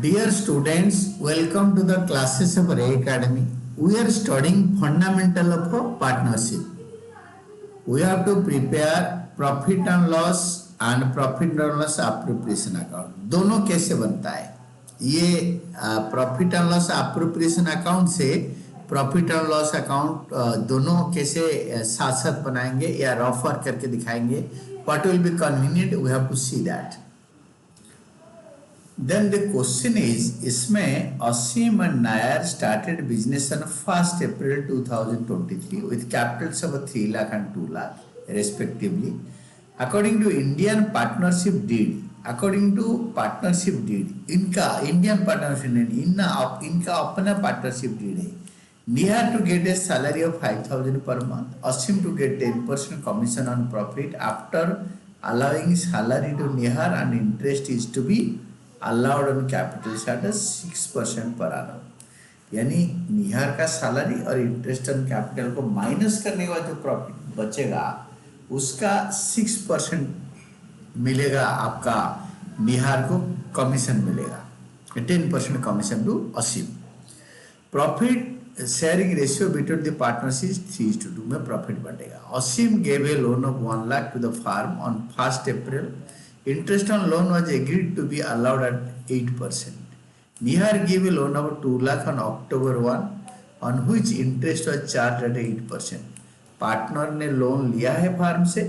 Dear students, welcome to the classes of Ray Academy. We are studying fundamental of a partnership. We have to prepare profit and loss and profit and loss appropriation account. दोनों कैसे बनता है? ये profit and loss appropriation account से profit and loss account दोनों कैसे साथ साथ बनाएंगे या रफ वर्क करके दिखाएंगे. What will be convenient? We have to see that. Then the question is, इसमें Asim and Nair started business on 1st April 2023 with capitals of 3 lakh and 2 lakh respectively. According to Indian partnership deed, इनका Indian partnership deed, इनका अपना partnership deed है. Nihar to get a salary of 5,000 per month. Asim to get 10% commission on profit after allowing salary to Nihar and interest is to be allowed on capital at 6% per annum. यानी निहार का salary और interest on capital को minus करने के बाद जो profit बचेगा उसका 6% मिलेगा. आपका निहार को कमीशन मिलेगा. 10% commission to Asim. Profit sharing ratio between the partners 3:2 में प्रॉफिट बढ़ेगा. Asim gave a loan of 1 lakh to the firm on 1st April. Interest on loan was agreed to be allowed at 8%. Nihar gave a loan of 2 lakh on October 1, on which interest was charged at 8%. Partner ने loan लिया है farm से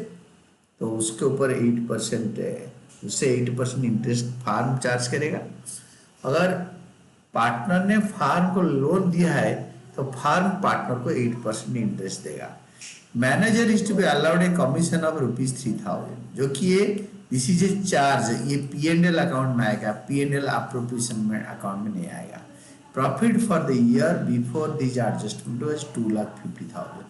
तो उसके ऊपर 8% उससे 8% interest farm charge करेगा. अगर पार्टनर ने फार्म को लोन दिया है तो फार्म पार्टनर को 8% इंटरेस्ट देगा. Manager is to be allowed a commission of ₹3,000 जो कि ये दिस इज ए चार्ज. ये P&L अकाउंट में आएगा. P&L अप्रोप्रिएशन में अकाउंट में नहीं आएगा. Profit for the year before this adjustment was 2,50,000.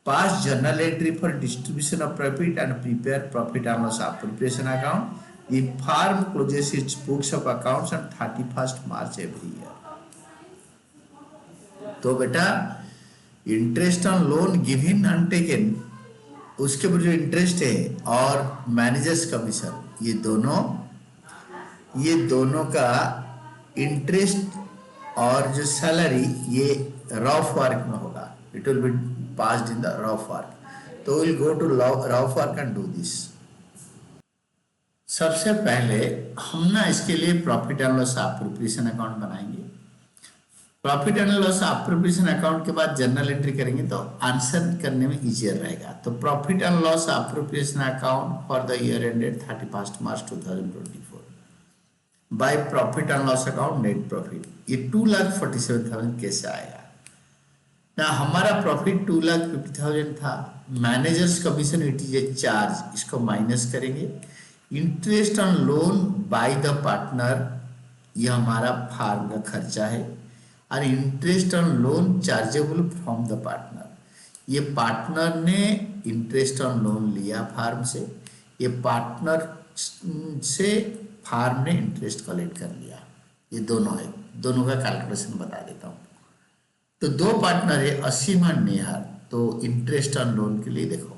Pass journal entry for distribution of profit and prepare profit and loss appropriation account. The firm closes its books of accounts on 31st March every year. तो बेटा interest on loan given and taken उसके ऊपर जो interest है और managers commission ये दोनों का इंटरेस्ट और जो सैलरी ये रफ वर्क में होगा. It will be passed in the rough work. तो will go to rough work and do this. सबसे पहले हम ना इसके लिए profit and loss appropriation account बनाएंगे. Profit and loss appropriation account के बाद जर्नल एंट्री करेंगे तो आंसर करने में इजियर रहेगा. तो profit and loss appropriation account for the year ended 31st March 2024 by profit and loss account net profit. ये 2,47,000 कैसे आएगा ना. हमारा प्रॉफिट 2,50,000 था. Managers commission it is A charge. इसको माइनस करेंगे. Interest on loan by the partner ये हमारा फार्म का खर्चा है और interest on loan chargeable from the partner. ये पार्टनर ने इंटरेस्ट ऑन लोन लिया फार्म से. ये पार्टनर से फार्म ने इंटरेस्ट कलेक्ट कर लिया. ये दोनों है. दोनों का कैलकुलेशन बता देता हूँ. तो दो पार्टनर है असीम और निहार. तो इंटरेस्ट ऑन लोन के लिए देखो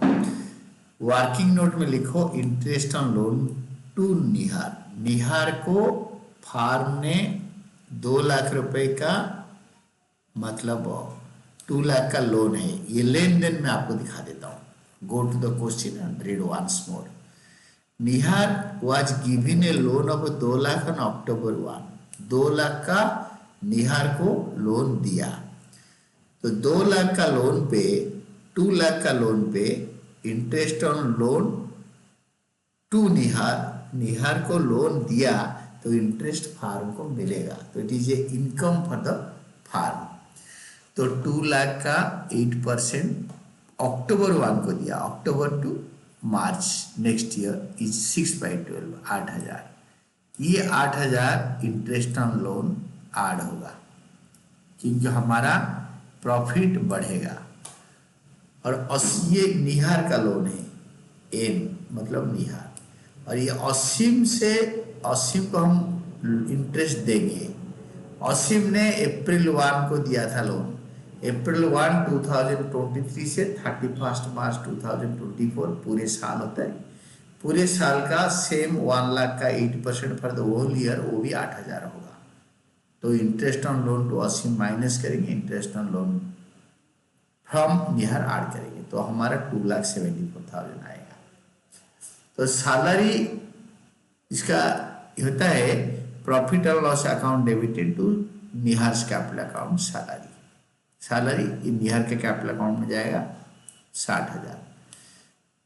वर्किंग नोट में लिखो इंटरेस्ट ऑन लोन टू निहार. निहार को फार्म ने 2 लाख रुपए का मतलब 2 लाख का लोन है. ये लेन देन में आपको दिखा देता हूँ. Go to the question and read once more. Nihar was given a loan of 2 lakh on October 1. 2 lakh का निहार को लोन दिया. तो 2 लाख का लोन पे 2 लाख का लोन पे interest on loan to Nihar को लोन दिया तो इंटरेस्ट फार्म को मिलेगा. तो it is a income for the firm. तो 2 लाख का 8% October 1 को दिया. October to March next year is 6/12 8,000. ये 8,000 इंटरेस्ट ऑन लोन ऐड होगा क्योंकि हमारा प्रॉफिट बढ़ेगा. और ये निहार का लोन है. एन मतलब निहार. और ये असीम को हम इंटरेस्ट देंगे. असीम ने April 1 को दिया था लोन. April 1, 2023 से 31st March 2024 पूरे साल होता है. पूरे साल का सेम 1 लाख का 8% फॉर द होल ईयर वो भी 8,000 होगा. तो interest on loan to Asim minus करेंगे, interest on loan from Nihar add करेंगे, तो हमारा 2,74,000 आएगा। तो सैलरी इसका होता है प्रॉफिट और loss account debited to Nihar capital account salary. Salary Nihar के कैपिटल अकाउंट में जाएगा 60,000।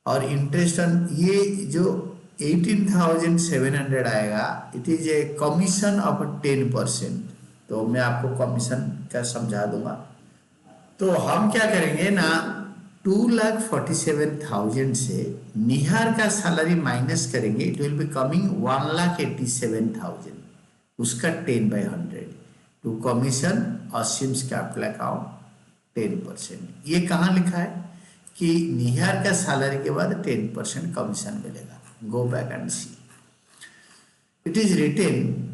और इंटरेस्ट ऑन ये जो 18,700 आएगा, it is A commission of 10%। तो मैं आपको कमीशन का समझा दूंगा। तो हम क्या करेंगे ना, 2,47,000 से निहार का सैलरी माइनस करेंगे, इट विल बी कमिंग 1,87,000, उसका 10/100 टू कमीशन असीम्स कैपिटल अकाउंट 10%। ये कहाँ लिखा है कि निहार का सैलरी के बाद 10% कमीशन मिलेगा। Go back and see, it is written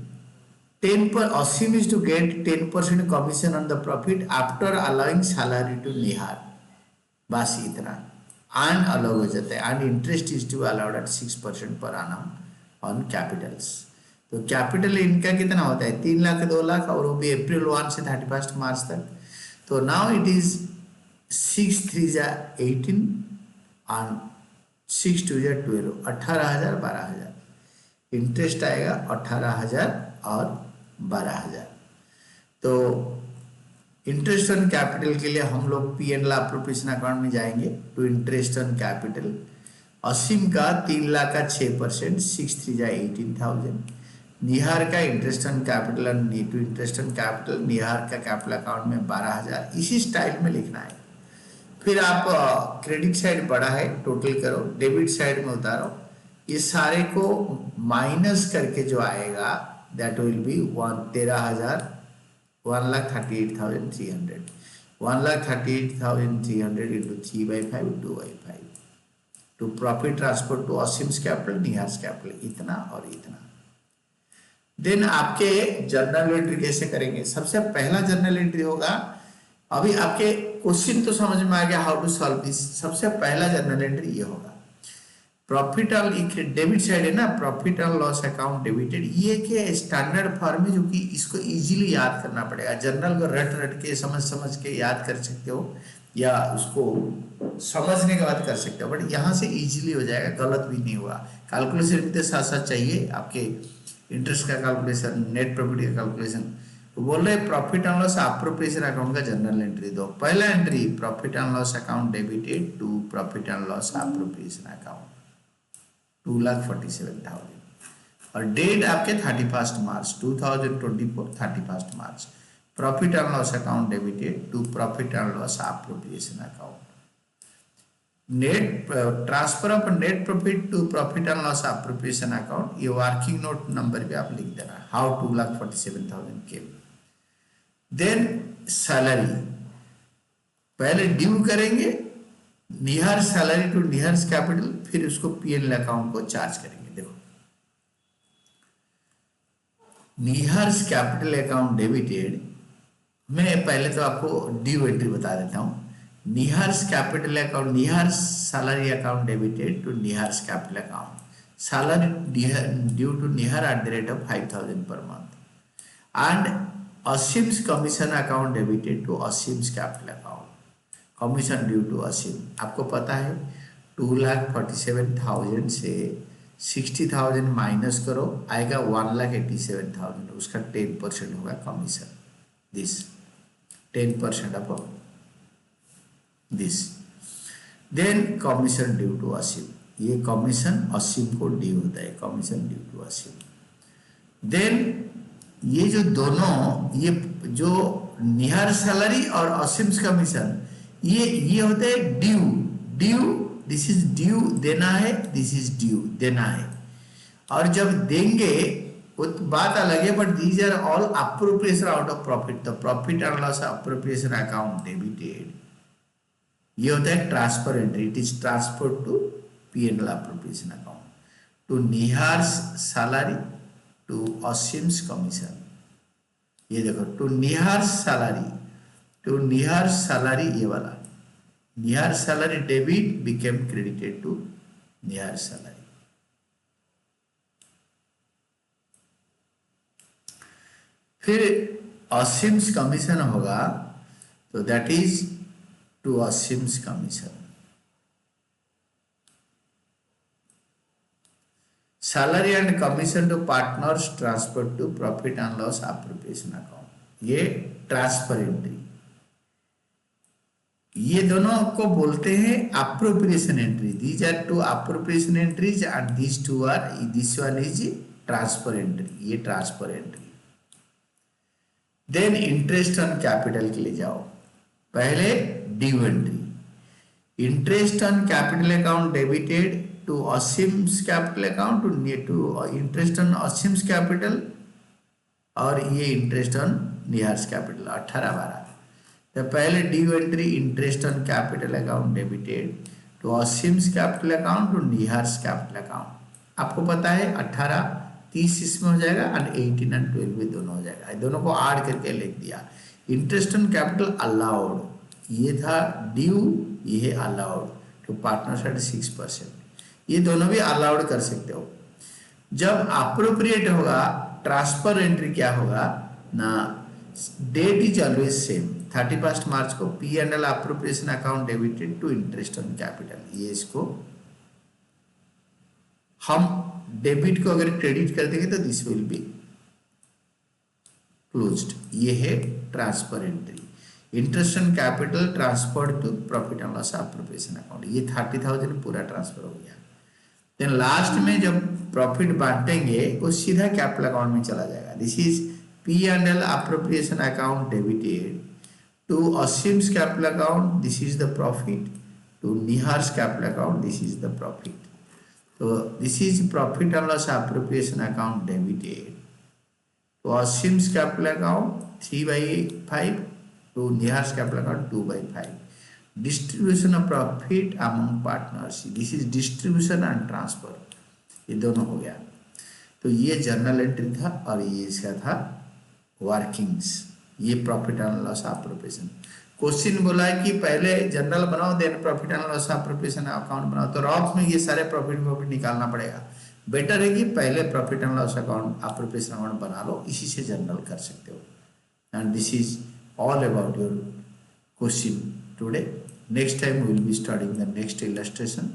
10 per Asim is to get 10% commission on the profit after allowing salary to Nihar, बस इतना। एंड अलग हो जाता है, and interest is to allowed at 6% per annum on capitals. तो capital इनका कितना होता है, 3 लाख 2 लाख, और वो भी अप्रैल 1 से 31 मार्च तक। तो now it is 6 3 18 and 6 2 12, 18,000 12,000 interest आएगा, 18,000 और 12,000। तो इंटरेस्ट ऑन कैपिटल के लिए हम लोग P&L अप्रोप्रिएशन अकाउंट में जाएंगे। टू इंटरेस्ट ऑन कैपिटल असीम का 3 लाख का 6%, 6 3 18,000। निहार का इंटरेस्ट ऑन कैपिटल और टू इंटरेस्ट ऑन कैपिटल निहार का कैपिटल अकाउंट में 12,000, इसी स्टाइल में लिखना है। फिर आप क्रेडिट साइड बढ़ा है, टोटल करो, डेबिट साइड में उतारो, ये सारे को माइनस करके जो आएगा that will be 13,000, 1,38,300, 1,38,300 into 3/5 2/5 to profit transfer to Asim's capital Nihar's capital, इतना और इतना। देन आपके जर्नल एंट्री कैसे करेंगे, सबसे पहला जर्नल एंट्री होगा, अभी आपके क्वेश्चन तो समझ में आ गया हाउ टू सॉल्व दिस। सबसे पहला जर्नल एंट्री ये होगा, प्रॉफिट और डेबिट साइड है ना, प्रॉफिट और लॉस अकाउंट डेबिटेड, ये के स्टैंडर्ड फॉर्म है जो कि इसको इजीली याद करना पड़ेगा। जनरल को रट रट के समझ के याद कर सकते हो, या उसको समझने के बाद कर सकते हो, बट यहाँ से इजीली हो जाएगा, गलत भी नहीं हुआ। कैलकुलेशन भी तो साथ साथ चाहिए, आपके इंटरेस्ट का कैलकुलेशन, नेट प्रॉफिट का कैलकुलेशन। तो बोल रहे profit and loss appropriation account का जनरल एंट्री दो। पहला entry profit and loss account debited to profit and loss appropriation account 2,47,000, और डेट आपके 31 मार्च 2024, 31 मार्च। Profit and loss account debited to profit and loss appropriation account. Net transfer of net profit to profit and loss appropriation account, ये working note number भी आप लिख देना, how 2,47,000 के। देन सैलरी पहले ड्यू करेंगे, निहार सैलरी टू निहार कैपिटल, फिर उसको P&L अकाउंट को चार्ज करेंगे। देखो निहार कैपिटल अकाउंट डेबिटेड, मैं पहले तो आपको ड्यू एंट्री बता देता हूँ। Nihar capital account, Nihar salary account debited to Nihar capital account, salary due to Nihar at the rate of 5,000 per month, and Asim's commission account debited to Asim's capital account, commission due to Asim. आपको पता है 2,47,000 से 60,000 माइनस करो, आएगा 1,87,000, उसका 10% होगा commission, this 10% of this. Then commission due to Asim, ये commission Asim को ड्यू होता है, commission due to Asim. Then ये जो दोनों, ये जो निहार सैलरी और असीम्स कमीशन, ये होता है ड्यू, दिस इज ड्यू देना है, दिस इज ड्यू देना है। और जब देंगे वो बात अलग है, but these are all appropriation out of profit. तो profit and loss appropriation account debited, ये होता है transfer entry, it is transfer to P&L appropriation account to Nihar salary to Asim's commission. ये देखो टू निहार सैलरी, ये वाला Nihar salary debit became credited to Nihar salary. फिर Asim's commission होगा, तो that is to Asim's commission. Salary and commission to partners transfer to profit and loss appropriation account, ये transfer entry. ये दोनों को बोलते हैं appropriation entry. These are two appropriation entries and this two are, this one is transfer entry, ये transfer entry. Then interest on capital के लिए जाओ। पहले due entry, interest on capital account debited to Asim's capital account to interest on Asim's capital, और ये interest on Nihar's capital 18/12। तो पहले due entry interest on capital account debited to Asim's capital account to Nihar's capital account. आपको पता है 18-30 इसमें हो जाएगा और 18 और 12 भी दोनों हो जाएगा। दोनों को ऐड करके लिख दिया। इंटरेस्ट ऑन कैपिटल अलाउड, ये था ड्यू, ये है अलाउड टू पार्टनर्स एट 6%। ये दोनों भी अलाउड कर सकते हो। जब अप्रोप्रिएट होगा ट्रांसफर एंट्री क्या होगा ना, डेट इज ऑलवेज सेम, 31 मार्च को P and L appropriation account debited to interest on capital. ये इसको हम डेबिट को अगर क्रेडिट कर देंगे तो दिस विल बी क्लोज्ड। ये है transfer entry. Interest on capital transferred to profit and loss appropriation account, ये 30,000 पूरा ट्रांसफर हो गया। देन लास्ट में जब प्रॉफिट बांटेंगे वो सीधा कैपिटल अकाउंट में चला जाएगा। This is P and L appropriation account debited to Asim's capital account, this is the profit, to Nihar's capital account, this is the profit. तो this is profit and loss appropriation account debited to Asim's capital account 3/5 to Nihar's capital account 2/5। Distribution of profit among partners, this is distribution and transfer, ये दोनों हो गया। तो ये journal entry था और ये इसका था वर्किंग्स, ये profit and loss appropriation. Question बोला है कि पहले जनरल बनाओ then profit and loss appropriation account बनाओ, तो रॉक्स में ये सारे प्रॉफिट निकालना पड़ेगा। बेटर है कि पहले profit and loss account appropriation account बना लो, इसी से जनरल कर सकते हो। And this is all about your question today. Next time we will be studying the next illustration.